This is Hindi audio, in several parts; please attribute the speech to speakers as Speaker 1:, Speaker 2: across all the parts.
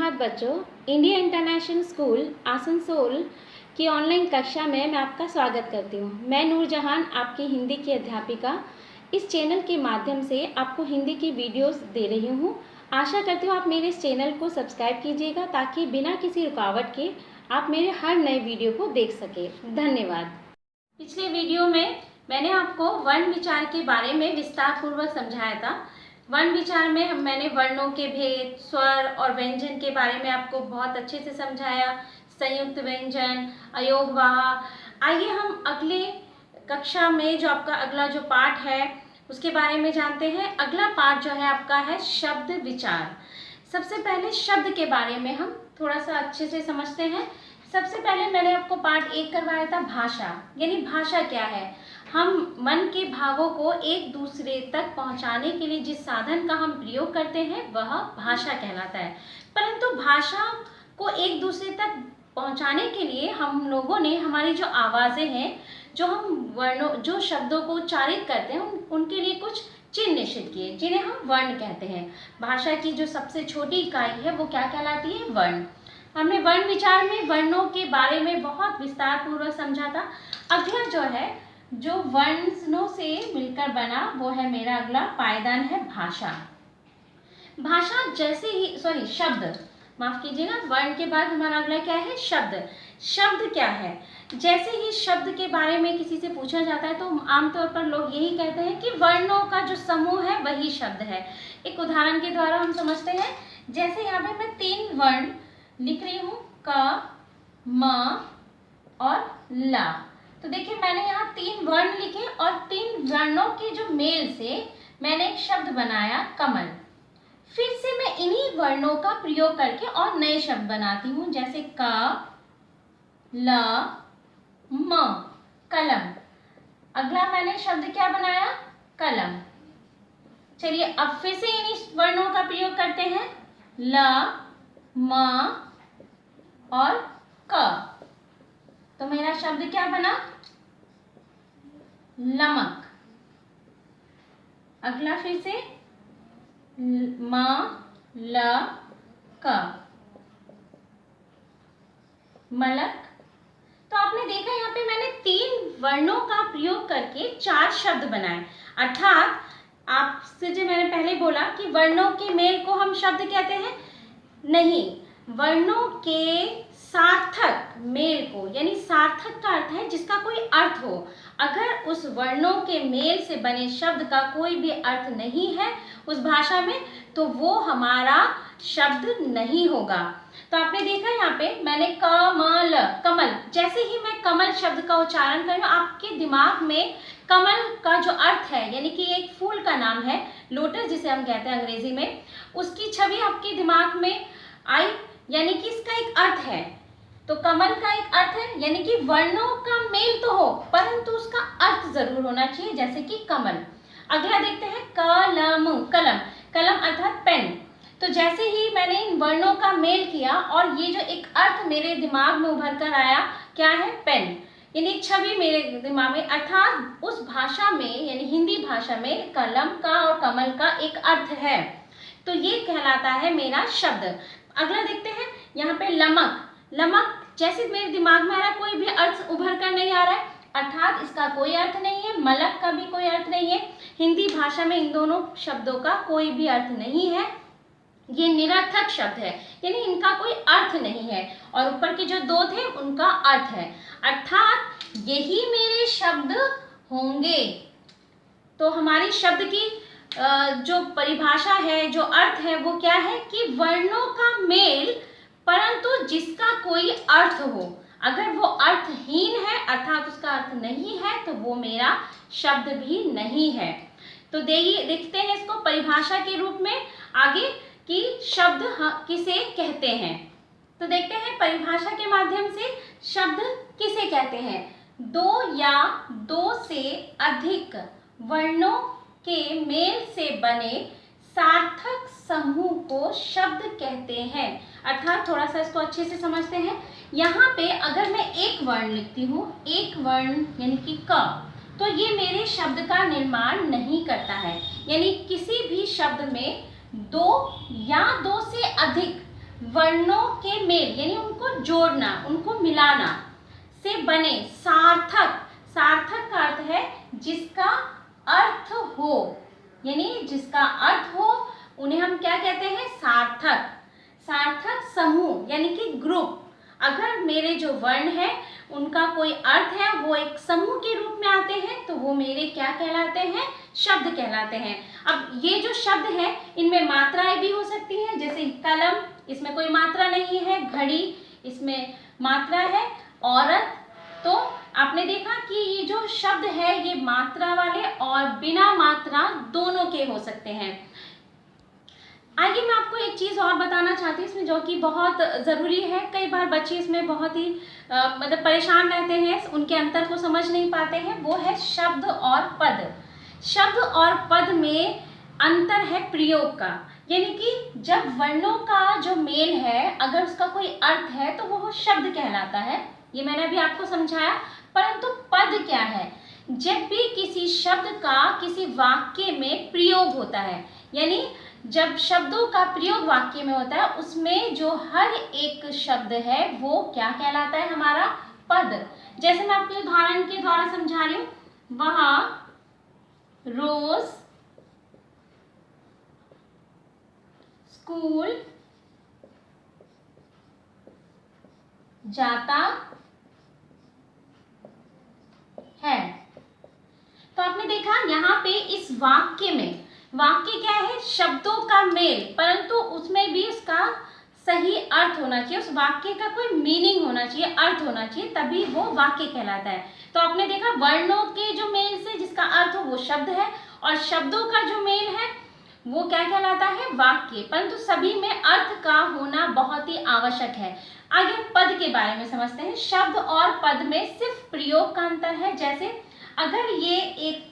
Speaker 1: सुप्रभात बच्चों। इंडिया इंटरनेशनल स्कूल आसनसोल की ऑनलाइन कक्षा में मैं आपका स्वागत करती हूँ। मैं नूरजहान आपकी हिंदी की अध्यापिका इस चैनल के माध्यम से आपको हिंदी की वीडियोस दे रही हूँ। आशा करती हूँ आप मेरे इस चैनल को सब्सक्राइब कीजिएगा ताकि बिना किसी रुकावट के आप मेरे हर नए वीडियो को देख सकें। धन्यवाद। पिछले वीडियो में मैंने आपको वर्ण विचार के बारे में विस्तार पूर्वक समझाया था। वर्ण विचार में मैंने वर्णों के भेद, स्वर और व्यंजन के बारे में आपको बहुत अच्छे से समझाया। संयुक्त व्यंजन, अयोगवाह। आइए हम अगले कक्षा में जो आपका अगला जो पाठ है उसके बारे में जानते हैं। अगला पाठ जो है आपका है शब्द विचार। सबसे पहले शब्द के बारे में हम थोड़ा सा अच्छे से समझते हैं। सबसे पहले मैंने आपको पाठ 1 करवाया था भाषा, यानी भाषा क्या है। हम मन के भावों को एक दूसरे तक पहुंचाने के लिए जिस साधन का हम प्रयोग करते हैं वह भाषा कहलाता है। परंतु भाषा को एक दूसरे तक पहुंचाने के लिए हम लोगों ने हमारी जो आवाज़ें हैं, जो हम वर्णों जो शब्दों को उच्चारित करते हैं उनके लिए कुछ चिन्ह निश्चित किए जिन्हें हम वर्ण कहते हैं। भाषा की जो सबसे छोटी इकाई है वो क्या कहलाती है? वर्ण। हमने वर्ण विचार में वर्णों के बारे में बहुत विस्तार पूर्वक समझा था। अगला जो है जो वर्णों से मिलकर बना वो है मेरा अगला पायदान है भाषा। भाषा जैसे ही शब्द, माफ कीजिएगा, वर्ण के बाद हमारा अगला क्या है? शब्द। शब्द क्या है? जैसे ही शब्द के बारे में किसी से पूछा जाता है तो आमतौर पर लोग यही कहते हैं कि वर्णों का जो समूह है वही शब्द है। एक उदाहरण के द्वारा हम समझते हैं। जैसे यहाँ पे मैं 3 वर्ण लिख रही हूँ, क, म और ला। तो देखिए मैंने यहाँ 3 वर्ण लिखे और 3 वर्णों के जो मेल से मैंने एक शब्द बनाया कमल। फिर से मैं इन्हीं वर्णों का प्रयोग करके और नए शब्द बनाती हूँ, जैसे क, ल, म, कलम। अगला मैंने शब्द क्या बनाया? कलम। चलिए अब फिर से इन्हीं वर्णों का प्रयोग करते हैं, ल, म और क। तो मेरा शब्द क्या बना? नमक। अगला फिर से म, ल, क, मलक। तो आपने देखा यहाँ पे मैंने 3 वर्णों का प्रयोग करके 4 शब्द बनाए। अर्थात आपसे जो मैंने पहले बोला कि वर्णों के मेल को हम शब्द कहते हैं, नहीं, वर्णों के सार्थक मेल को, यानी सार्थक का अर्थ है जिसका कोई अर्थ हो। अगर उस वर्णों के मेल से बने शब्द का कोई भी अर्थ नहीं है उस भाषा में तो वो हमारा शब्द नहीं होगा। तो आपने देखा यहाँ पे मैंने कमल, कमल। जैसे ही मैं कमल शब्द का उच्चारण कर रही हूँ आपके दिमाग में कमल का जो अर्थ है, यानी कि एक फूल का नाम है, लोटस जिसे हम कहते हैं अंग्रेजी में, उसकी छवि आपके दिमाग में आई, यानी कि इसका एक अर्थ है। तो कमल का एक अर्थ है, यानी कि वर्णों का मेल तो हो परंतु उसका अर्थ जरूर होना चाहिए, जैसे कि कमल। अगला देखते हैं कलम, कलम, कलम अर्थात पेन। तो जैसे ही मैंने इन वर्णों का मेल किया और ये जो एक अर्थ मेरे दिमाग में उभर कर आया, क्या है? पेन, यानी एक छवि मेरे दिमाग में। अर्थात उस भाषा में, यानी हिंदी भाषा में कलम का और कमल का एक अर्थ है, तो ये कहलाता है मेरा शब्द। अगला देखते हैं यहाँ पे लमक, लमक। जैसे मेरे दिमाग में आ रहा है कोई भी अर्थ उभर कर नहीं आ रहा है, अर्थात इसका कोई अर्थ नहीं है। मलक का भी कोई अर्थ नहीं है। हिंदी भाषा में इन दोनों शब्दों का कोई भी अर्थ नहीं है, ये निरर्थक शब्द है, यानी इनका कोई अर्थ नहीं है। और ऊपर के जो 2 थे उनका अर्थ है, अर्थात यही मेरे शब्द होंगे। तो हमारी शब्द की जो परिभाषा है, जो अर्थ है, वो क्या है कि वर्णों का मेल परंतु जिसका कोई अर्थ हो। अगर वो अर्थहीन है अर्थात उसका अर्थ नहीं है तो वो मेरा शब्द भी नहीं है। तो देखते हैं इसको परिभाषा के रूप में आगे कि शब्द किसे कहते हैं। तो देखते हैं परिभाषा के माध्यम से शब्द किसे कहते हैं। 2 या 2 से अधिक वर्णों के मेल से बने सार्थक समूह को शब्द कहते हैं। अर्थात थोड़ा सा इसको अच्छे से समझते हैं। यहाँ पे अगर मैं एक वर्ण लिखती हूँ, एक वर्ण यानी कि क, तो ये मेरे शब्द का निर्माण नहीं करता है। यानी किसी भी शब्द में 2 या 2 से अधिक वर्णों के मेल यानी उनको जोड़ना, उनको मिलाना से बने सार्थक। सार्थक का अर्थ है जिसका अर्थ हो, यानी जिसका अर्थ हो उन्हें हम क्या कहते हैं? सार्थक। सार्थक समूह यानी कि ग्रुप। अगर मेरे जो वर्ण है उनका कोई अर्थ है, वो एक समूह के रूप में आते हैं, तो वो मेरे क्या कहलाते हैं? शब्द कहलाते हैं। अब ये जो शब्द है इनमें मात्राएं भी हो सकती हैं, जैसे कलम, इसमें कोई मात्रा नहीं है, घड़ी, इसमें मात्रा है, औरत। तो आपने देखा कि ये जो शब्द है ये मात्रा वाले और बिना मात्रा दोनों के हो सकते हैं। आगे मैं आपको एक चीज़ और बताना चाहती हूँ इसमें, जो कि बहुत ज़रूरी है। कई बार बच्चे इसमें बहुत ही मतलब परेशान रहते हैं, उनके अंतर को समझ नहीं पाते हैं। वो है शब्द और पद। शब्द और पद में अंतर है प्रयोग का, यानी कि जब वर्णों का जो मेल है अगर उसका कोई अर्थ है तो वो शब्द कहलाता है, ये मैंने अभी आपको समझाया। परंतु पद क्या है? जब भी किसी शब्द का किसी वाक्य में प्रयोग होता है, यानी जब शब्दों का प्रयोग वाक्य में होता है उसमें जो हर एक शब्द है वो क्या कहलाता है? हमारा पद। जैसे मैं आपको उदाहरण के द्वारा समझा रही हूँ, वह रोज स्कूल जाता है। तो आपने देखा यहाँ पे इस वाक्य में, वाक्य क्या है? शब्दों का मेल, परंतु उसमें भी उसका सही अर्थ होना चाहिए, उस वाक्य का कोई मीनिंग होना चाहिए, अर्थ होना चाहिए, तभी वो वाक्य कहलाता है। तो आपने देखा वर्णों के जो मेल से जिसका अर्थ हो वो शब्द है, और शब्दों का जो मेल है वो क्या कहलाता है? वाक्य। परंतु सभी में अर्थ का होना बहुत ही आवश्यक है। आगे पद के बारे में समझते हैं। शब्द और पद में सिर्फ प्रयोग का अंतर है। जैसे अगर ये एक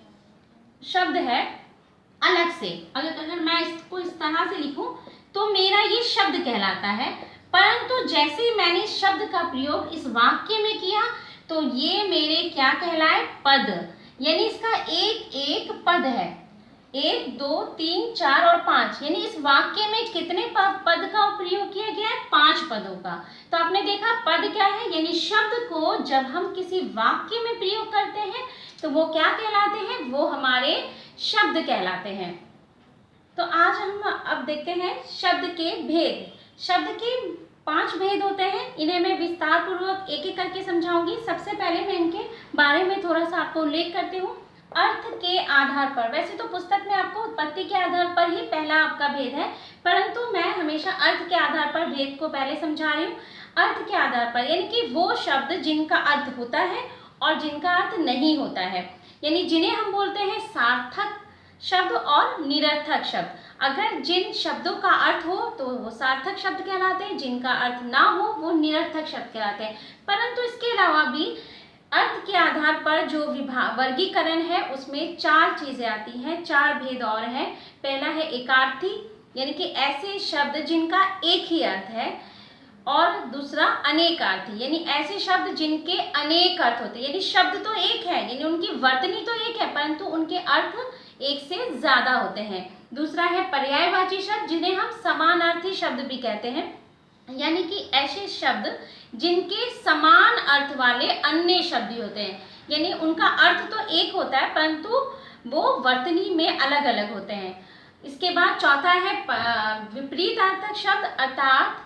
Speaker 1: शब्द है अलग से, अगर मैं इसको इस तरह से लिखूं तो मेरा ये शब्द कहलाता है, परंतु जैसे मैंने शब्द का प्रयोग इस वाक्य में किया तो ये मेरे क्या कहलाए? पद। यानी इसका एक एक पद है, 1 2 3 4 और 5, यानी इस वाक्य में कितने पद का प्रयोग किया गया है? 5 पदों का। तो आपने देखा पद क्या है? यानी शब्द को जब हम किसी वाक्य में प्रयोग करते हैं तो वो क्या कहलाते हैं? वो हमारे शब्द कहलाते हैं। तो आज हम अब देखते हैं शब्द के भेद। शब्द के 5 भेद होते हैं, इन्हें मैं विस्तार पूर्वक एक एक करके समझाऊंगी। सबसे पहले मैं इनके बारे में थोड़ा सा आपको उल्लेख करती हूँ। अर्थ के आधार पर, वैसे तो पुस्तक में आपको उत्पत्ति के आधार पर ही पहला आपका भेद है, परंतु मैं हमेशा अर्थ के आधार पर भेद को पहले समझा रही हूँ। अर्थ के आधार पर यानी कि वो शब्द जिनका अर्थ होता है और जिनका अर्थ नहीं होता है, यानी जिन्हें हम बोलते हैं सार्थक शब्द और निरर्थक शब्द। अगर जिन शब्दों का अर्थ हो तो वो सार्थक शब्द कहलाते हैं, जिनका अर्थ ना हो वो निरर्थक शब्द कहलाते हैं। परंतु इसके अलावा भी अर्थ के आधार पर जो वर्गीकरण है उसमें 4 चीजें आती हैं, 4 भेद और हैं। पहला है एकार्थी, यानी कि ऐसे शब्द जिनका एक ही अर्थ है, और दूसरा अनेकार्थी, यानी ऐसे शब्द जिनके अनेक अर्थ होते हैं। यानी शब्द तो एक है, यानी उनकी वर्तनी तो एक है, परंतु उनके अर्थ एक से ज्यादा होते हैं। दूसरा है पर्यायवाची शब्द, जिन्हें हम समानार्थी शब्द भी कहते हैं, यानी कि ऐसे शब्द जिनके समान अर्थ वाले अन्य शब्द ही होते हैं, यानी उनका अर्थ तो एक होता है परंतु वो वर्तनी में अलग अलग होते हैं। इसके बाद चौथा है विपरीत अर्थक शब्द, अर्थात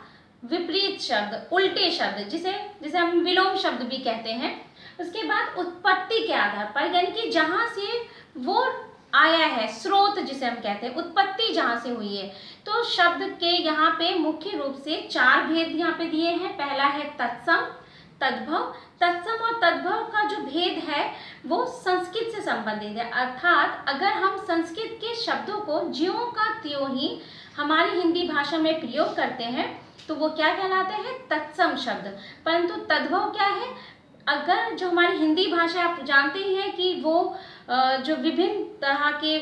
Speaker 1: विपरीत शब्द, उल्टे शब्द, जिसे हम विलोम शब्द भी कहते हैं। उसके बाद उत्पत्ति के आधार पर, यानी कि जहाँ से वो आया है, स्रोत जिसे हम कहते हैं, उत्पत्ति जहाँ से हुई है। तो शब्द के यहाँ पे मुख्य रूप से 4 भेद यहाँ पे दिए हैं। पहला है तत्सम, तद्भव। तत्सम और तद्भव का जो भेद है वो संस्कृत से संबंधित है, अर्थात अगर हम संस्कृत के शब्दों को ज्यों का त्यों ही हमारी हिंदी भाषा में प्रयोग करते हैं तो वो क्या कहलाते हैं? तत्सम शब्द। परंतु तद्भव क्या है? अगर जो हमारी हिंदी भाषा, आप जानते ही हैं कि वो जो विभिन्न तरह के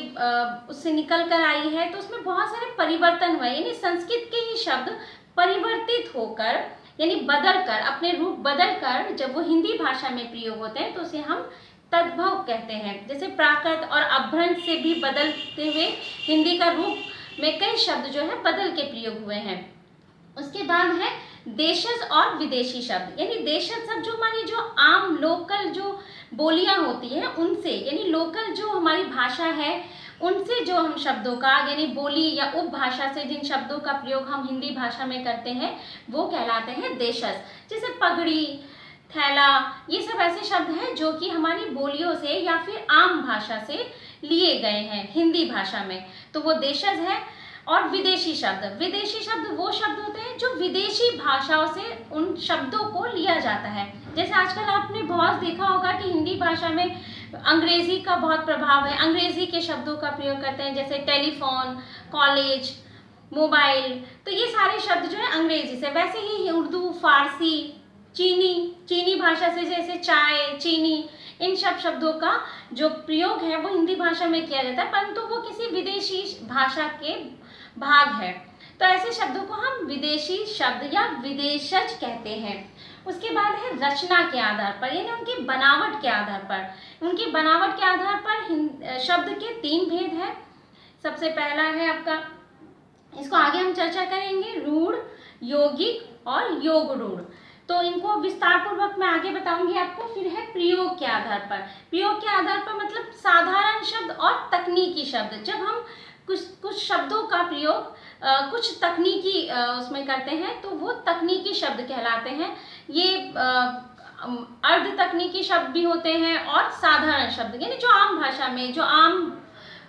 Speaker 1: उससे निकल कर आई है, तो उसमें बहुत सारे परिवर्तन हुए, यानी संस्कृत के ही शब्द परिवर्तित होकर, यानी बदल कर, अपने रूप बदल कर जब वो हिंदी भाषा में प्रयोग होते हैं तो उसे हम तद्भव कहते हैं। जैसे प्राकृत और अभ्रंश से भी बदलते हुए हिंदी का रूप में कई शब्द जो है बदल के प्रयोग हुए हैं। उसके बाद है देशज और विदेशी शब्द। यानी देशज शब्द जो हमारी जो आम लोकल जो बोलियां होती हैं उनसे, यानी लोकल जो हमारी भाषा है उनसे जो हम शब्दों का यानी बोली या उपभाषा से जिन शब्दों का प्रयोग हम हिंदी भाषा में करते हैं वो कहलाते हैं देशज। जैसे पगड़ी, थैला, ये सब ऐसे शब्द हैं जो कि हमारी बोलियों से या फिर आम भाषा से लिए गए हैं हिंदी भाषा में, तो वो देशज है। और विदेशी शब्द, विदेशी शब्द वो शब्द होते हैं जो विदेशी भाषाओं से उन शब्दों को लिया जाता है। जैसे आजकल आपने बहुत देखा होगा कि हिंदी भाषा में अंग्रेजी का बहुत प्रभाव है, अंग्रेजी के शब्दों का प्रयोग करते हैं, जैसे टेलीफोन, कॉलेज, मोबाइल, तो ये सारे शब्द जो है अंग्रेजी से। वैसे ही उर्दू, फारसी, चीनी भाषा से जैसे चाय, चीनी, इन सब शब्दों का जो प्रयोग है वो हिंदी भाषा में किया जाता है, परंतु वो किसी विदेशी भाषा के भाग है। तो ऐसे शब्दों को हम विदेशी शब्द या विदेशज कहते हैं। उसके बाद है रचना के आधार पर, यानी उनकी बनावट के आधार पर। उनकी बनावट के आधार पर शब्द के 3 भेद हैं। सबसे पहला है आपका, इसको आगे हम चर्चा करेंगे, रूढ़, यौगिक और योग रूढ़। तो इनको विस्तार पूर्वक मैं आगे बताऊंगी आपको। फिर है प्रयोग के आधार पर। प्रयोग के आधार पर मतलब साधारण शब्द और तकनीकी शब्द। जब हम कुछ शब्दों का प्रयोग कुछ तकनीकी उसमें करते हैं तो वो तकनीकी शब्द कहलाते हैं। ये अर्ध तकनीकी शब्द भी होते हैं और साधारण शब्द, यानी जो आम भाषा में, जो आम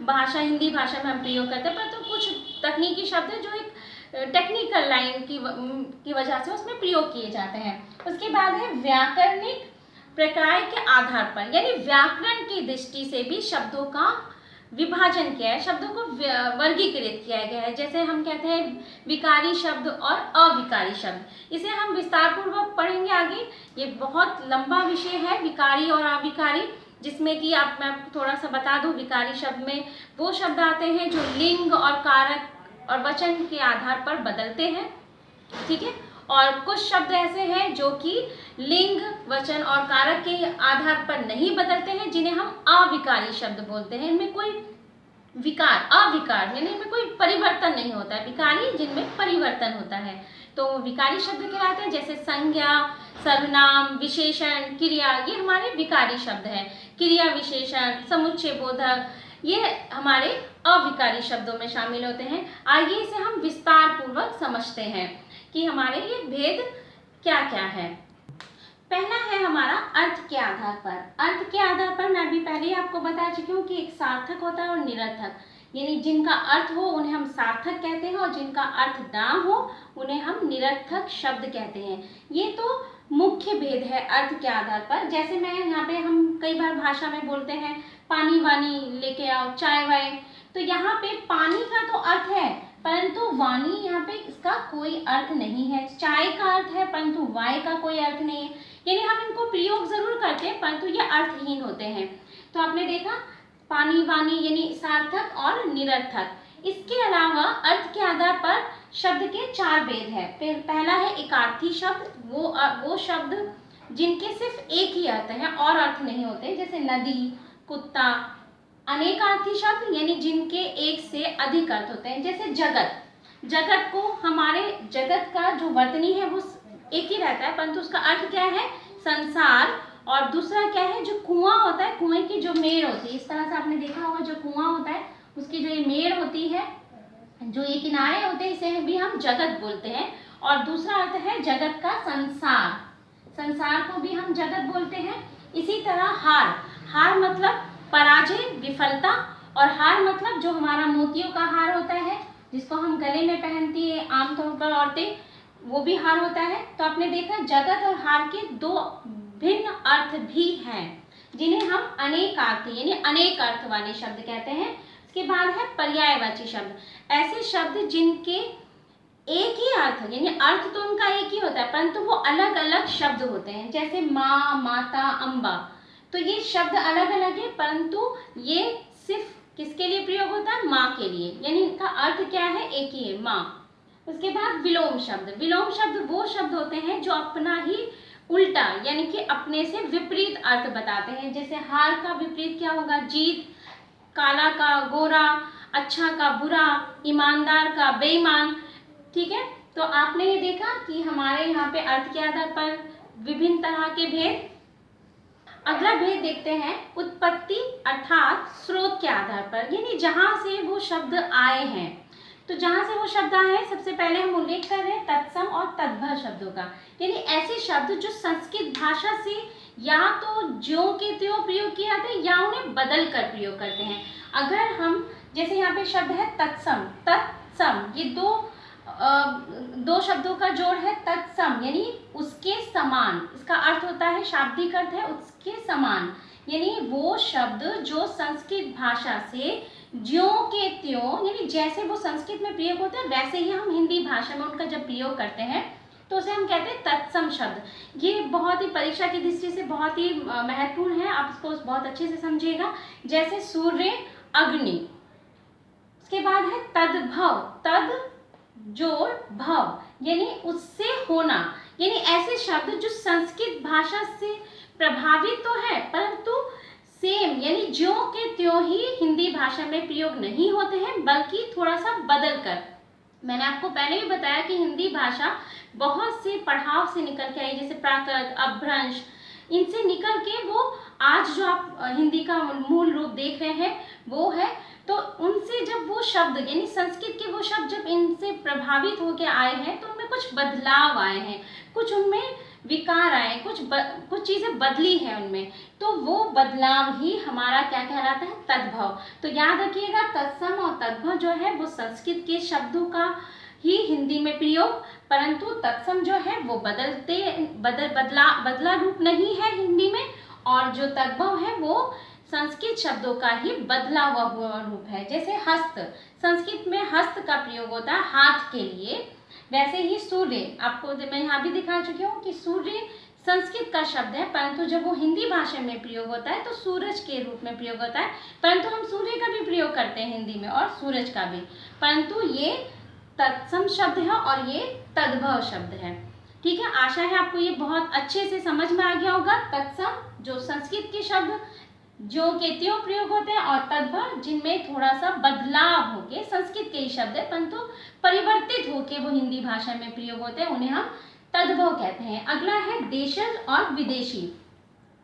Speaker 1: भाषा हिंदी भाषा में हम प्रयोग करते हैं, पर तो कुछ तकनीकी शब्द है जो एक टेक्निकल लाइन की वजह से उसमें प्रयोग किए जाते हैं। उसके बाद है व्याकरणिक प्रकार के आधार पर, यानी व्याकरण की दृष्टि से भी शब्दों का विभाजन किया है, शब्दों को वर्गीकृत किया गया है। जैसे हम कहते हैं विकारी शब्द और अविकारी शब्द, इसे हम विस्तार पूर्वक पढ़ेंगे आगे। ये बहुत लंबा विषय है विकारी और अविकारी, जिसमें कि मैं थोड़ा सा बता दूं। विकारी शब्द में वो शब्द आते हैं जो लिंग और कारक और वचन के आधार पर बदलते हैं, ठीक है। और कुछ शब्द ऐसे हैं जो कि लिंग, वचन और कारक के आधार पर नहीं बदलते हैं, जिन्हें हम अविकारी शब्द बोलते हैं। इनमें कोई विकार, अविकार यानी इनमें कोई परिवर्तन नहीं होता है, विकारी जिनमें परिवर्तन होता है, तो वो विकारी शब्द कहलाते हैं। जैसे संज्ञा, सर्वनाम, विशेषण, क्रिया, ये हमारे विकारी शब्द हैं। क्रिया विशेषण, समुच्चय बोधक, ये हमारे अविकारी शब्दों में शामिल होते हैं। आइए इसे हम विस्तार पूर्वक समझते हैं कि हमारे ये भेद क्या क्या है। पहला है हमारा अर्थ के आधार पर। अर्थ के आधार पर मैं भी पहले ही आपको बता चुकी हूँ कि एक सार्थक होता है और निरर्थक, यानी जिनका अर्थ हो उन्हें हम सार्थक कहते हैं और जिनका अर्थ ना हो उन्हें हम निरर्थक शब्द कहते हैं। ये तो मुख्य भेद है अर्थ के आधार पर। जैसे मैं यहाँ पे, हम कई बार भाषा में बोलते हैं पानी वानी लेके आओ, चाय वाय, तो यहाँ पे पानी का तो अर्थ है परंतु वाणी यहाँ पे इसका कोई अर्थ नहीं है। चाय का अर्थ है परंतु वाय का कोई अर्थ नहीं है, यानी हम इनको प्रयोग जरूर करते हैं परंतु ये अर्थहीन होते हैं। तो आपने देखा पानी वाणी यानी सार्थक और निरर्थक। इसके अलावा अर्थ के आधार पर शब्द के 4 भेद है। पहला है एकार्थी शब्द, वो शब्द जिनके सिर्फ एक ही अर्थ है और अर्थ नहीं होते, जैसे नदी, कुत्ता। अनेकार्थी शब्द यानी जिनके एक से अधिक अर्थ होते हैं, जैसे जगत। जगत को, हमारे जगत का जो वर्तनी है वो एक ही रहता है परंतु उसका अर्थ क्या है, संसार। और दूसरा क्या है, जो कुआं होता है, कुएं की जो मेड़ होती है, इस तरह से आपने देखा होगा जो कुआं होता है उसकी जो ये मेड़ होती है, जो ये किनारे होते हैं, इसे भी हम जगत बोलते हैं। और दूसरा अर्थ है जगत का संसार, संसार को भी हम जगत बोलते हैं। इसी तरह हार, हार मतलब पराजय, विफलता, और हार मतलब जो हमारा मोतियों का हार होता है जिसको हम गले में पहनती है आमतौर पर औरतें, वो भी हार होता है। तो आपने देखा जगत और हार के 2 भिन्न अर्थ भी हैं जिन्हें हम अनेकार्थी यानी अनेक अर्थ वाले शब्द कहते हैं। इसके बाद है पर्यायवाची शब्द, ऐसे शब्द जिनके एक ही अर्थ यानी अर्थ तो उनका एक ही होता है परंतु वो अलग अलग शब्द होते हैं, जैसे माँ, माता, अम्बा। तो ये शब्द अलग अलग है परंतु ये सिर्फ किसके लिए प्रयोग होता है, माँ के लिए, यानी इनका अर्थ क्या है, एक ही है, माँ। उसके बाद विलोम शब्द, विलोम शब्द वो शब्द होते हैं जो अपना ही उल्टा यानी कि अपने से विपरीत अर्थ बताते हैं। जैसे हार का विपरीत क्या होगा, जीत, काला का गोरा, अच्छा का बुरा, ईमानदार का बेईमान, ठीक है। तो आपने ये देखा कि हमारे यहाँ पे अर्थ के आधार पर विभिन्न तरह के भेद। अगला भेद देखते हैं उत्पत्ति अर्थात स्रोत के आधार पर, यानी जहाँ से वो शब्द आए हैं। तो जहाँ से वो शब्द आए हैं, सबसे पहले हम उल्लेख कर रहे हैं तत्सम और तद्भव शब्दों का, यानी ऐसे शब्द जो संस्कृत भाषा से या तो ज्यों के त्यों प्रयोग किए जाते हैं या उन्हें बदल कर प्रयोग करते हैं। अगर हम जैसे यहाँ पे शब्द है तत्सम, तत्सम, ये दो शब्दों का जोड़ है तत्सम, यानी उसके समान। इसका अर्थ होता है, शाब्दिक अर्थ है उसके समान, यानी वो शब्द जो संस्कृत भाषा से ज्यों के त्यों, यानी जैसे वो संस्कृत में प्रयोग होते हैं वैसे ही हम हिंदी भाषा में उनका जब प्रयोग करते हैं तो उसे हम कहते हैं तत्सम शब्द। ये बहुत ही परीक्षा की दृष्टि से बहुत ही महत्वपूर्ण है, आप इसको बहुत अच्छे से समझिएगा। जैसे सूर्य, अग्नि। उसके बाद है तद्भव, तद जोड़ भव, यानी उससे होना, यानी ऐसे शब्द जो संस्कृत भाषा से प्रभावित तो है परंतु सेम, यानी ज्यों के त्यों ही हिंदी भाषा में प्रयोग नहीं होते हैं बल्कि थोड़ा सा बदल कर। मैंने आपको पहले भी बताया कि हिंदी भाषा बहुत से पढ़ाव से निकल के आई, जैसे प्राकृत, अपभ्रंश, इनसे निकल के वो आज जो आप हिंदी का मूल रूप देख रहे हैं वो है। तो उनसे जब वो शब्द, यानी संस्कृत के वो शब्द जब इनसे प्रभावित होके आए हैं तो उनमें कुछ बदलाव आए हैं, कुछ उनमें विकार आए, कुछ चीज़ें बदली हैं उनमें, तो वो बदलाव ही हमारा क्या कहलाता है, तद्भव। तो याद रखिएगा तत्सम और तद्भव जो है वो संस्कृत के शब्दों का ही हिंदी में प्रयोग, परंतु तत्सम जो है वो बदला रूप नहीं है हिंदी में, और जो तद्भव है वो संस्कृत शब्दों का ही बदला हुआ रूप है। जैसे हस्त, संस्कृत में हस्त का प्रयोग होता है हाथ के लिए, वैसे ही सूर्य, आपको मैं यहाँ भी दिखा चुकी हूँ कि सूर्य संस्कृत का शब्द है परंतु जब वो हिंदी भाषा में प्रयोग होता है तो सूरज के रूप में प्रयोग होता है, परंतु हम सूर्य का भी प्रयोग करते हैं हिंदी में और सूरज का भी, परंतु ये तत्सम शब्द है और ये तद्भव शब्द है। ठीक है, आशा है आपको ये बहुत अच्छे से समझ में आ गया होगा। तत्सम जो संस्कृत के शब्द जो के त्यों प्रयोग होते हैं और तद्भव जिनमें थोड़ा सा बदलाव होके संस्कृत के ही शब्द है परंतु परिवर्तित होके वो हिंदी भाषा में प्रयोग होते हैं, उन्हें हम तद्भव कहते हैं। अगला है देशज और विदेशी।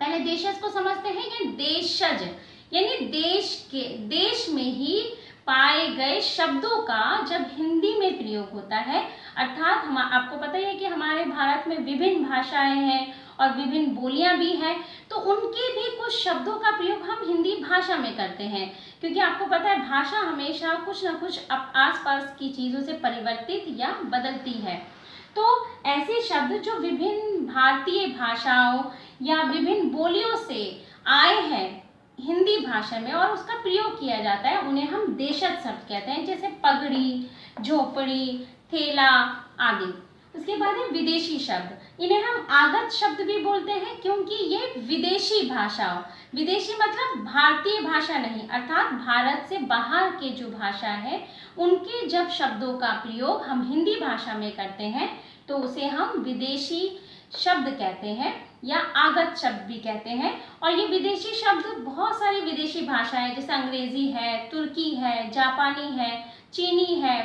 Speaker 1: पहले देशज को समझते हैं, ये देशज यानी देश में ही पाए गए शब्दों का जब हिंदी में प्रयोग होता है, अर्थात हम आपको पता ही है कि हमारे भारत में विभिन्न भाषाएं हैं और विभिन्न बोलियां भी हैं, तो उनके भी कुछ शब्दों का प्रयोग हम हिंदी भाषा में करते हैं, क्योंकि आपको पता है भाषा हमेशा कुछ न कुछ आसपास की चीज़ों से परिवर्तित या बदलती है। तो ऐसे शब्द जो विभिन्न भारतीय भाषाओं या विभिन्न बोलियों से आए हैं हिंदी भाषा में और उसका प्रयोग किया जाता है, उन्हें हम देशज शब्द कहते हैं, जैसे पगड़ी, झोपड़ी, थैला आदि। उसके बाद है विदेशी शब्द, इन्हें हम आगत शब्द भी बोलते हैं क्योंकि ये विदेशी भाषाओं, विदेशी मतलब भारतीय भाषा नहीं, अर्थात भारत से बाहर के जो भाषा है उनके जब शब्दों का प्रयोग हम हिंदी भाषा में करते हैं तो उसे हम विदेशी शब्द कहते हैं या आगत शब्द भी कहते हैं। और ये विदेशी शब्द बहुत सारी विदेशी भाषाएं जैसे अंग्रेजी है, तुर्की है, जापानी है, चीनी है,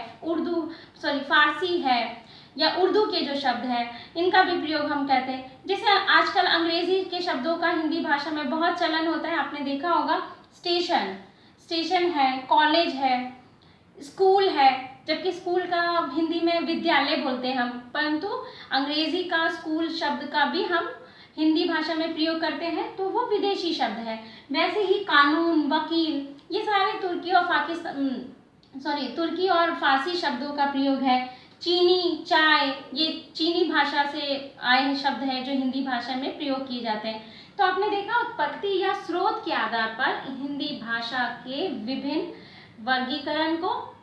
Speaker 1: फारसी है या उर्दू के जो शब्द हैं इनका भी प्रयोग हम कहते हैं। जैसे आजकल अंग्रेजी के शब्दों का हिंदी भाषा में बहुत चलन होता है, आपने देखा होगा स्टेशन है, कॉलेज है, स्कूल है, जबकि स्कूल का हिंदी में विद्यालय बोलते हैं हम, परंतु अंग्रेजी का स्कूल शब्द का भी हम हिंदी भाषा में प्रयोग करते हैं तो वो विदेशी शब्द है। वैसे ही कानून, वकील, ये सारे तुर्की और फारसी शब्दों का प्रयोग है। चीनी, चाय, ये चीनी भाषा से आए शब्द हैं जो हिंदी भाषा में प्रयोग किए जाते हैं। तो आपने देखा उत्पत्ति या स्रोत के आधार पर हिंदी भाषा के विभिन्न वर्गीकरण को।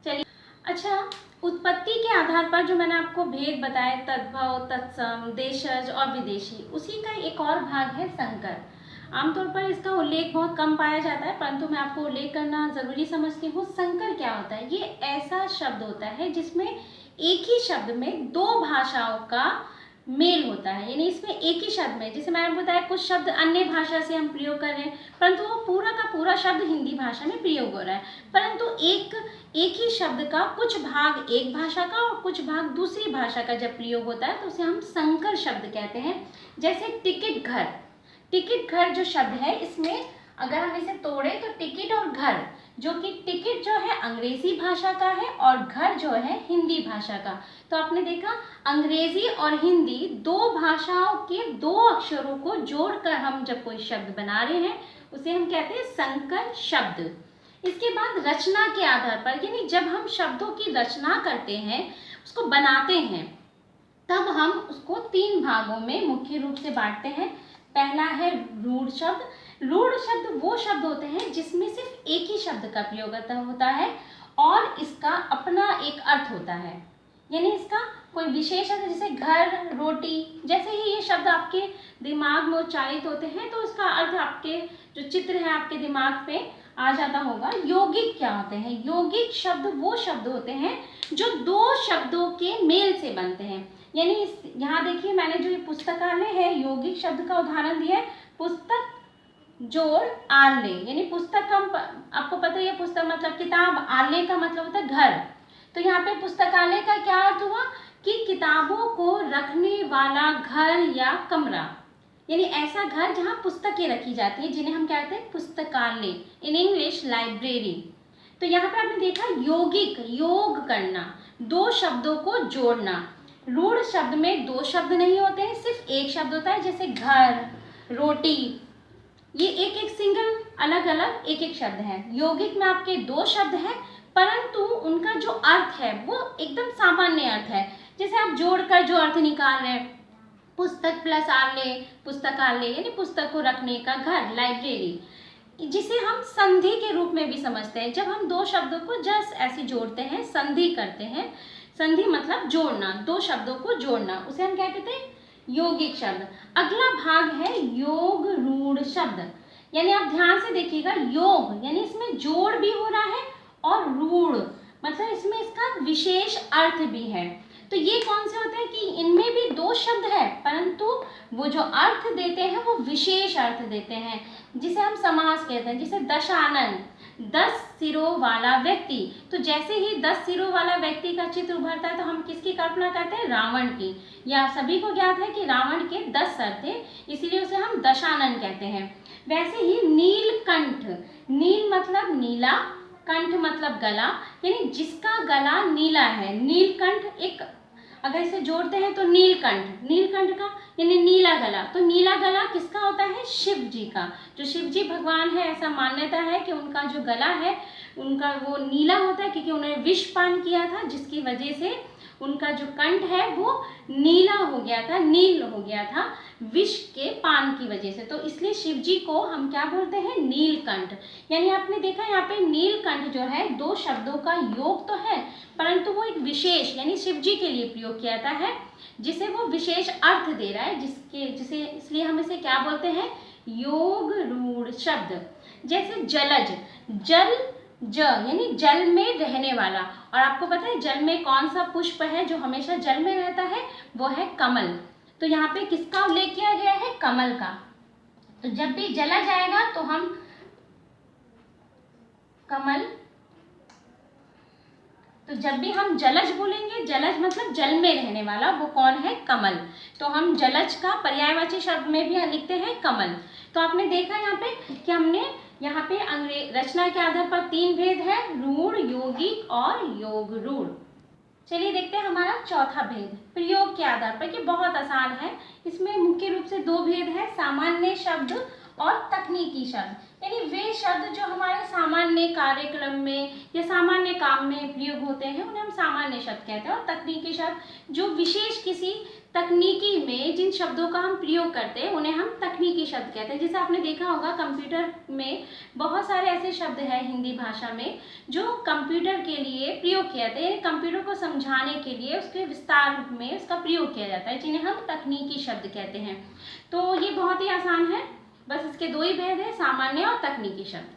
Speaker 1: चलिए, अच्छा, उत्पत्ति के आधार पर जो मैंने आपको भेद बताए तद्भव, तत्सम, देशज और विदेशी, उसी का एक और भाग है संकर। आमतौर पर इसका उल्लेख बहुत कम पाया जाता है परंतु मैं आपको उल्लेख करना ज़रूरी समझती हूँ। संकर क्या होता है? ये ऐसा शब्द होता है जिसमें एक ही शब्द में दो भाषाओं का मेल होता है, यानी इसमें एक ही शब्द में, जैसे मैंने बताया कुछ शब्द अन्य भाषा से हम प्रयोग कर रहे हैं, परंतु वो पूरा का पूरा शब्द हिंदी भाषा में प्रयोग हो रहा है, परंतु एक ही शब्द का कुछ भाग एक भाषा का और कुछ भाग दूसरी भाषा का जब प्रयोग होता है तो उसे हम संकर शब्द कहते हैं। जैसे टिकट घर, टिकट घर जो शब्द है, इसमें अगर हम इसे तोड़े तो टिकट और घर, जो कि टिकट जो है अंग्रेजी भाषा का है और घर जो है हिंदी भाषा का। तो आपने देखा अंग्रेजी और हिंदी दो भाषाओं के दो अक्षरों को जोड़कर हम जब कोई शब्द बना रहे हैं उसे हम कहते हैं संकर शब्द। इसके बाद रचना के आधार पर, यानी जब हम शब्दों की रचना करते हैं, उसको बनाते हैं, तब हम उसको तीन भागों में मुख्य रूप से बांटते हैं। पहला है रूढ़ शब्द। रूढ़ शब्द वो शब्द होते हैं जिसमें सिर्फ एक ही शब्द का प्रयोग होता है और इसका अपना एक अर्थ होता है, यानी इसका कोई विशेष अर्थ, जैसे घर, रोटी, जैसे ही ये शब्द आपके दिमाग में उच्चारित होते हैं तो इसका अर्थ आपके जो चित्र है आपके दिमाग पे आ जाता होगा। यौगिक क्या होते हैं? यौगिक शब्द वो शब्द होते हैं जो दो शब्दों के मेल से बनते हैं, यानी यहाँ देखिए मैंने जो ये पुस्तकालय है यौगिक शब्द का उदाहरण दिया है, पुस्तक जोड़ आले, यानी पुस्तक का आपको पता है पुस्तक मतलब किताब, आले का मतलब होता है घर। तो यहाँ पे पुस्तकालय का क्या अर्थ हुआ कि किताबों को रखने वाला घर या कमरा, यानी ऐसा घर जहाँ पुस्तकें रखी जाती हैं जिन्हें हम कहते हैं पुस्तकालय, इन इंग्लिश लाइब्रेरी। तो यहाँ पे आपने देखा यौगिक, योग करना, दो शब्दों को जोड़ना। रूढ़ शब्द में दो शब्द नहीं होते हैं, सिर्फ एक शब्द होता है, जैसे घर, रोटी, ये एक एक सिंगल अलग अलग एक एक शब्द है। यौगिक में आपके दो शब्द हैं परंतु उनका जो अर्थ है वो एकदम सामान्य अर्थ है। जैसे आप जोड़कर जो अर्थ निकाल रहे हैं, पुस्तक प्लस आलय, पुस्तकालय, यानी पुस्तक को रखने का घर, लाइब्रेरी, जिसे हम संधि के रूप में भी समझते हैं। जब हम दो शब्दों को जस्ट ऐसे जोड़ते हैं, संधि करते हैं, संधि मतलब जोड़ना, दो शब्दों को जोड़ना, उसे हम क्या कहते हैं? यौगिक शब्द। अगला भाग है योग रूढ़ शब्द, यानी आप ध्यान से देखिएगा, योग यानी इसमें जोड़ भी हो रहा है और रूढ़ मतलब इसमें इसका विशेष अर्थ भी है। तो ये कौन से होते हैं कि इनमें भी दो शब्द है परंतु वो जो अर्थ देते हैं वो विशेष अर्थ देते हैं, जिसे हम समास कहते हैं। जैसे दशानन, 10 सिरों वाला व्यक्ति, तो जैसे ही 10 सिरों वाला व्यक्ति का चित्र उभरता है तो हम किसकी कल्पना करते हैं? रावण की। या सभी को ज्ञात है कि रावण के 10 सर थे, इसीलिए उसे हम दशानन कहते हैं। वैसे ही नीलकंठ, नील मतलब नीला, कंठ मतलब गला, यानी जिसका गला नीला है, नीलकंठ। एक अगर इसे जोड़ते हैं तो नीलकंठ, नीलकंठ का यानी नीला गला। तो नीला गला किसका होता है? शिव जी का। जो शिव जी भगवान है, ऐसा मान्यता है कि उनका जो गला है उनका वो नीला होता है क्योंकि उन्होंने विष पान किया था, जिसकी वजह से उनका जो कंठ है वो नीला हो गया था, नील हो गया था विष के पान की वजह से। तो इसलिए शिव जी को हम क्या बोलते हैं? नीलकंठ। यानी आपने देखा यहाँ पे नीलकंठ जो है दो शब्दों का योग तो है परंतु वो एक विशेष यानी शिव जी के लिए प्रयोग किया जाता है, जिसे वो विशेष अर्थ दे रहा है, जिसे इसलिए हम इसे क्या बोलते हैं? योग रूढ़ शब्द। जैसे जलज, जल ज यानी जल में रहने वाला, और आपको पता है जल में कौन सा पुष्प है जो हमेशा जल में रहता है? वो है कमल। तो यहाँ पे किसका उल्लेख किया गया है? कमल का। तो जब भी जला जाएगा तो हम कमल, तो जब भी हम जलज बोलेंगे, जलज मतलब जल में रहने वाला, वो कौन है? कमल। तो हम जलज का पर्यायवाची शब्द में भी लिखते हैं कमल। तो आपने देखा यहाँ पे कि हमने यहाँ पे रचना के आधार पर तीन भेद है, रूढ़, यौगिक और योग रूढ़। चलिए देखते हैं हमारा चौथा भेद, प्रयोग के आधार पर, कि बहुत आसान है। इसमें मुख्य रूप से दो भेद है, सामान्य शब्द और तकनीकी शब्द। यानी वे शब्द जो हमारे सामान्य कार्यक्रम में या सामान्य काम में प्रयोग होते हैं उन्हें हम सामान्य शब्द कहते हैं, और तकनीकी शब्द जो विशेष किसी तकनीकी में जिन शब्दों का हम प्रयोग करते हैं उन्हें हम तकनीकी शब्द कहते हैं। जैसे आपने देखा होगा कंप्यूटर में बहुत सारे ऐसे शब्द हैं हिंदी भाषा में जो कंप्यूटर के लिए प्रयोग किए जाते हैं, कंप्यूटर को समझाने के लिए उसके विस्तार रूप में उसका प्रयोग किया जाता है, जिन्हें हम तकनीकी शब्द कहते हैं। तो ये बहुत ही आसान है, बस इसके दो ही भेद है, सामान्य और तकनीकी शब्द।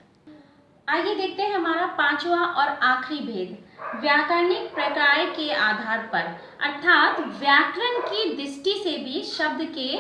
Speaker 1: आइए देखते हैं हमारा पांचवा और आखिरी भेद। व्याकरणिक प्रकार के आधार पर, अर्थात व्याकरण की दृष्टि से भी शब्द के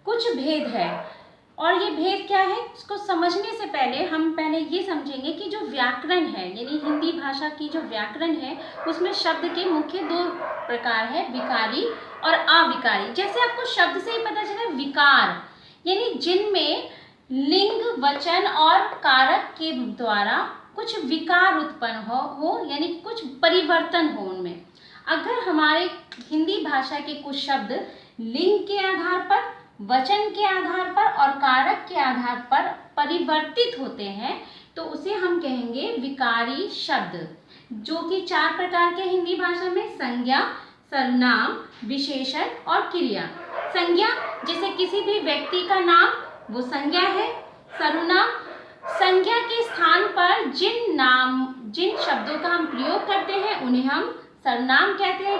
Speaker 1: कुछ भेद है। और ये भेद क्या है, इसको समझने से पहले हम पहले ये समझेंगे कि जो व्याकरण है, यानी हिंदी भाषा की जो व्याकरण है, उसमें शब्द के मुख्य दो प्रकार है, विकारी और अविकारी। जैसे आपको शब्द से ही पता चला, विकार यानी जिनमें लिंग, वचन और कारक के द्वारा कुछ विकार उत्पन्न हो यानी कुछ परिवर्तन हो उनमें। अगर हमारे हिंदी भाषा के कुछ शब्द लिंग के आधार पर, वचन के आधार पर और कारक के आधार पर परिवर्तित होते हैं तो उसे हम कहेंगे विकारी शब्द, जो कि 4 प्रकार के हिंदी भाषा में: संज्ञा, सर्वनाम, विशेषण और क्रिया। संज्ञा जैसे किसी भी व्यक्ति का नाम, वो संज्ञा है। सर्वनाम संज्ञा के स्थान पर जिन शब्दों का हम प्रयोग करते हैं उन्हें हम सर्वनाम कहते हैं।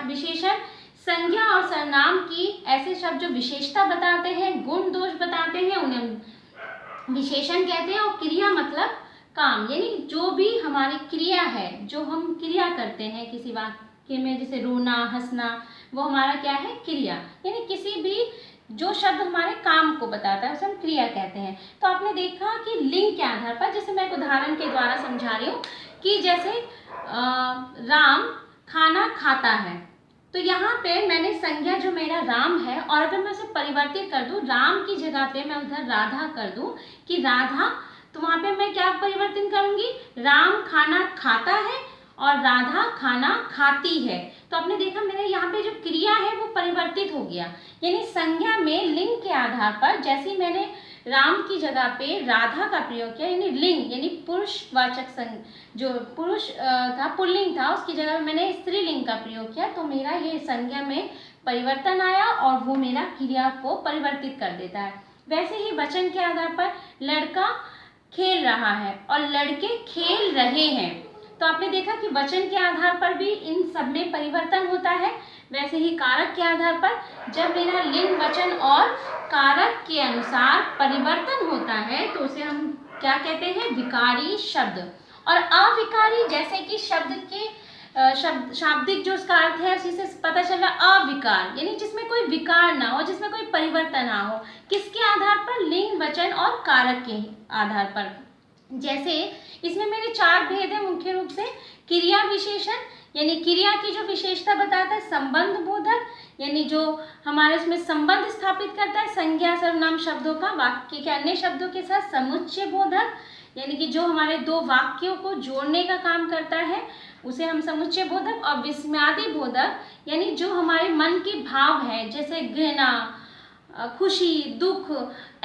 Speaker 1: विशेषण संज्ञा और सर्वनाम की ऐसे शब्द जो विशेषता बताते हैं, गुण दोष बताते हैं, उन्हें विशेषण कहते हैं। और क्रिया मतलब काम, यानी जो भी हमारी क्रिया है, जो हम क्रिया करते हैं किसी वाक्य में, जैसे रोना, हंसना, वो हमारा क्या है, क्रिया। यानी किसी भी जो शब्द हमारे काम को बताता है उसे हम क्रिया कहते हैं। तो आपने देखा कि लिंग के आधार पर, जैसे मैं एक उदाहरण के द्वारा समझा रही हूँ कि जैसे राम खाना खाता है, तो यहाँ पे मैंने संज्ञा जो मेरा राम है, और अगर मैं उसे परिवर्तित कर दूँ, राम की जगह पे मैं उधर राधा कर दूँ कि राधा, तो वहाँ पे मैं क्या परिवर्तन करूँगी, राम खाना खाता है और राधा खाना खाती है। तो आपने देखा मेरे यहाँ पे जो क्रिया है वो परिवर्तित हो गया। यानी संज्ञा में लिंग के आधार पर, जैसे मैंने राम की जगह पे राधा का प्रयोग किया, यानी लिंग यानी पुरुषवाचक जो पुरुष था, पुल्लिंग था, उसकी जगह मैंने स्त्रीलिंग का प्रयोग किया, तो मेरा ये संज्ञा में परिवर्तन आया और वो मेरा क्रिया को परिवर्तित कर देता है। वैसे ही वचन के आधार पर लड़का खेल रहा है और लड़के खेल रहे हैं, तो आपने देखा कि वचन के आधार पर भी इन सब में परिवर्तन होता है। वैसे ही कारक के आधार पर जब मेरा लिंग, वचन और कारक के अनुसार परिवर्तन होता है तो उसे हम क्या कहते हैं, विकारी शब्द। और अविकारी जैसे कि शब्द के शाब्दिक जो उसका अर्थ है उसी से पता चला, अविकार यानी जिसमें कोई विकार ना हो, जिसमें कोई परिवर्तन ना हो। किसके आधार पर, लिंग, वचन और कारक के आधार पर। जैसे इसमें मेरे 4 भेद है मुख्य रूप से। क्रिया विशेषण यानी क्रिया की जो विशेषता बताता है, संबंध बोधक यानी जो हमारे उसमें संबंध स्थापित करता है संज्ञा सर्वनाम शब्दों का वाक्य के अन्य शब्दों के साथ। समुच्चय बोधक यानी कि जो हमारे 2 वाक्यों को जोड़ने का काम करता है उसे हम समुच्चय बोधक। और विस्मयादि बोधक यानी जो हमारे मन के भाव है, जैसे घृणा, खुशी, दुख,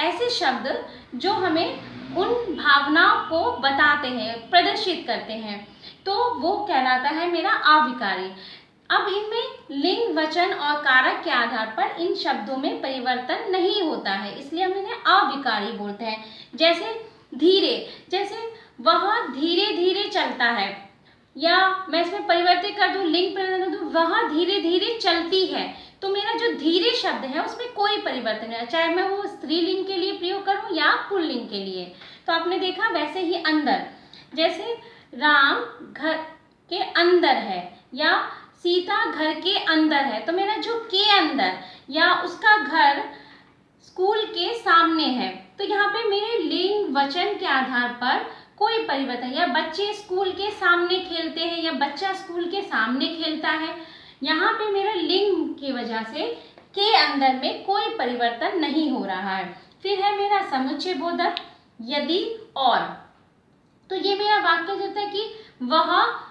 Speaker 1: ऐसे शब्द जो हमें उन भावनाओं को बताते हैं, प्रदर्शित करते हैं, तो वो कहलाता है मेरा अविकारी। अब इनमें लिंग, वचन और कारक के आधार पर इन शब्दों में परिवर्तन नहीं होता है, इसलिए हम इन्हें अविकारी बोलते हैं। जैसे धीरे, जैसे वह धीरे धीरे चलता है, या मैं इसमें परिवर्तित कर दूं, लिंग परिवर्तन कर दूं, वह धीरे धीरे चलती है, तो मेरा जो धीरे शब्द है उसमें कोई परिवर्तन नहीं है, चाहे मैं वो स्त्रीलिंग के लिए प्रयोग करूं या पुल्लिंग के लिए। तो आपने देखा। वैसे ही अंदर, जैसे राम घर के अंदर है या सीता घर के अंदर है, तो मेरा जो के अंदर या उसका घर स्कूल के सामने है, तो यहाँ पे मेरे लिंग, वचन के आधार पर कोई परिवर्तन, या बच्चे स्कूल के सामने खेलते हैं या बच्चा स्कूल के सामने खेलता है, यहाँ पे मेरा लिंग की वजह से के अंदर में कोई परिवर्तन नहीं हो रहा है। फिर है मेरा समुच्चय बोधक, यदि और, तो ये मेरा वाक्य जो है कि वह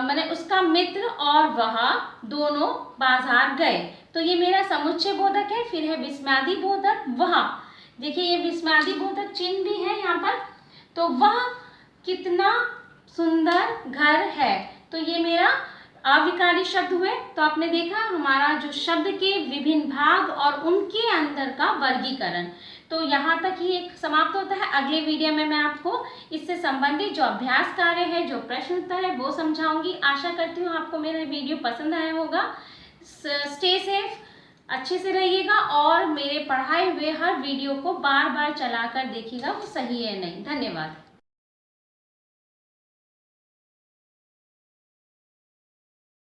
Speaker 1: मैंने उसका मित्र और वह दोनों बाजार गए, तो ये मेरा समुच्चय बोधक है। फिर है विस्मयादि बोधक, वह, देखिए ये विस्मयादि बोधक चिन्ह भी है यहाँ पर, तो वह कितना सुंदर घर है, तो ये मेरा अविकारी शब्द हुए। तो आपने देखा हमारा जो शब्द के विभिन्न भाग और उनके अंदर का वर्गीकरण। तो यहाँ तक ही एक समाप्त होता है। अगले वीडियो में मैं आपको इससे संबंधित जो अभ्यास कार्य है, जो प्रश्न उत्तर है, वो समझाऊंगी। आशा करती हूँ आपको मेरा वीडियो पसंद आया होगा। स्टे सेफ, अच्छे से रहिएगा और मेरे पढ़ाए हुए हर वीडियो को बार बार चलाकर देखिएगा वो सही है नहीं। धन्यवाद।